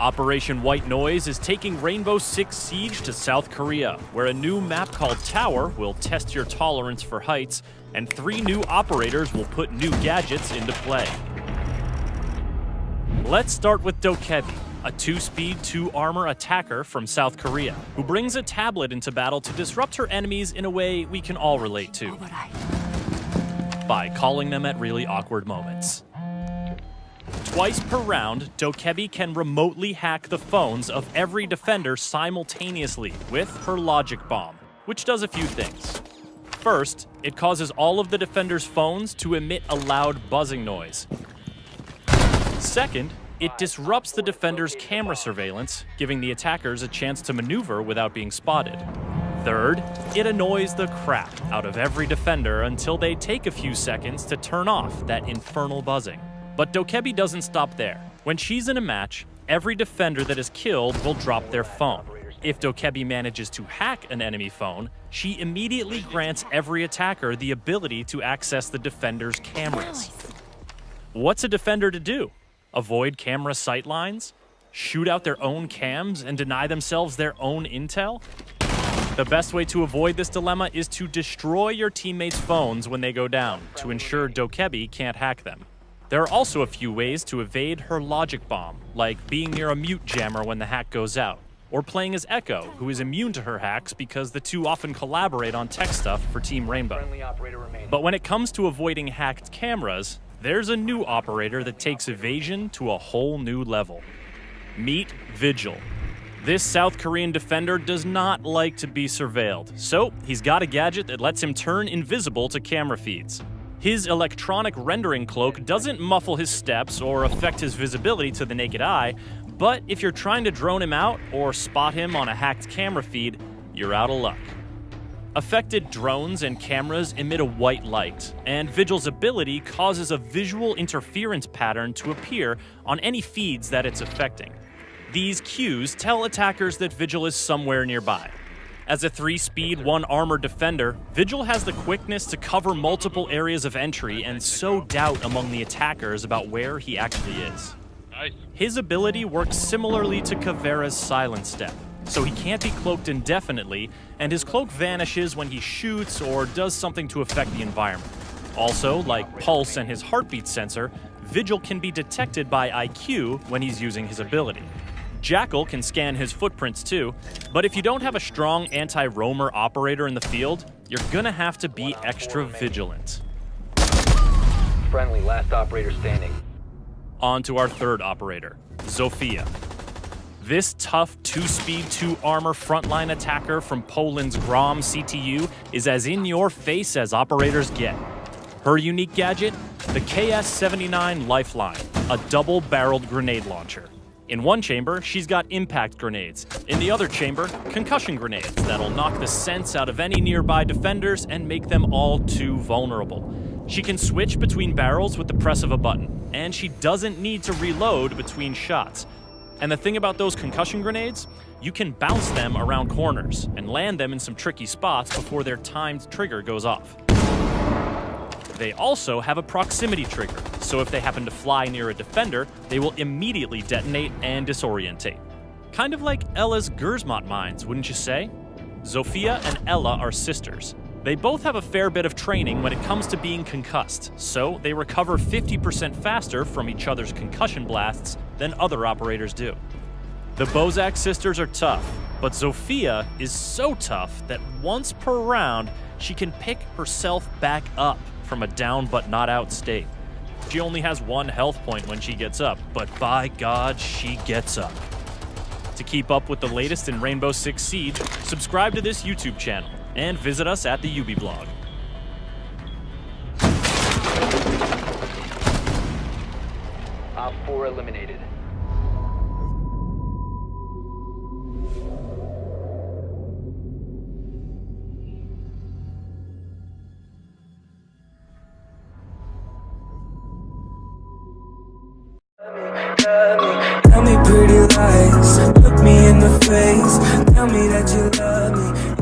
Operation White Noise is taking Rainbow Six Siege to South Korea, where a new map called Tower will test your tolerance for heights, and 3 new operators will put new gadgets into play. Let's start with Dokebi, a 2-speed, 2-armor attacker from South Korea, who brings a tablet into battle to disrupt her enemies in a way we can all relate to, by calling them at really awkward moments. Twice per round, Dokebi can remotely hack the phones of every defender simultaneously with her logic bomb, which does a few things. First, it causes all of the defenders' phones to emit a loud buzzing noise. Second, it disrupts the defender's camera surveillance, giving the attackers a chance to maneuver without being spotted. Third, it annoys the crap out of every defender until they take a few seconds to turn off that infernal buzzing. But Dokebi doesn't stop there. When she's in a match, every defender that is killed will drop their phone. If Dokebi manages to hack an enemy phone, she immediately grants every attacker the ability to access the defender's cameras. What's a defender to do? Avoid camera sightlines? Shoot out their own cams and deny themselves their own intel? The best way to avoid this dilemma is to destroy your teammates' phones when they go down, to ensure Dokebi can't hack them. There are also a few ways to evade her logic bomb, like being near a mute jammer when the hack goes out, or playing as Echo, who is immune to her hacks because the two often collaborate on tech stuff for Team Rainbow. But when it comes to avoiding hacked cameras, there's a new operator that takes evasion to a whole new level. Meet Vigil. This South Korean defender does not like to be surveilled, so he's got a gadget that lets him turn invisible to camera feeds. His electronic rendering cloak doesn't muffle his steps or affect his visibility to the naked eye, but if you're trying to drone him out or spot him on a hacked camera feed, you're out of luck. Affected drones and cameras emit a white light, and Vigil's ability causes a visual interference pattern to appear on any feeds that it's affecting. These cues tell attackers that Vigil is somewhere nearby. As a 3-speed, 1-armor defender, Vigil has the quickness to cover multiple areas of entry and sow doubt among the attackers about where he actually is. His ability works similarly to Caveira's Silent Step, so he can't be cloaked indefinitely, and his cloak vanishes when he shoots or does something to affect the environment. Also, like Pulse and his heartbeat sensor, Vigil can be detected by IQ when he's using his ability. Jackal can scan his footprints too, but if you don't have a strong anti-roamer operator in the field, you're gonna have to be extra vigilant. Friendly, last operator standing. On to our third operator, Zofia. This tough 2-speed, 2-armor frontline attacker from Poland's Grom CTU is as in-your-face as operators get. Her unique gadget? The KS-79 Lifeline, a double-barreled grenade launcher. In one chamber, she's got impact grenades. In the other chamber, concussion grenades that'll knock the sense out of any nearby defenders and make them all too vulnerable. She can switch between barrels with the press of a button, and she doesn't need to reload between shots. And the thing about those concussion grenades, you can bounce them around corners and land them in some tricky spots before their timed trigger goes off. They also have a proximity trigger, so if they happen to fly near a defender, they will immediately detonate and disorientate. Kind of like Ella's Gersmont mines, wouldn't you say? Zofia and Ella are sisters. They both have a fair bit of training when it comes to being concussed, so they recover 50% faster from each other's concussion blasts than other operators do. The Bozak sisters are tough, but Zofia is so tough that once per round, she can pick herself back up from a down but not out state. She only has 1 health point when she gets up, but by God, she gets up. To keep up with the latest in Rainbow Six Siege, subscribe to this YouTube channel and visit us at the ubiblog. Op 4 eliminated. Tell me pretty lies, look me in the face. Tell me that you love me.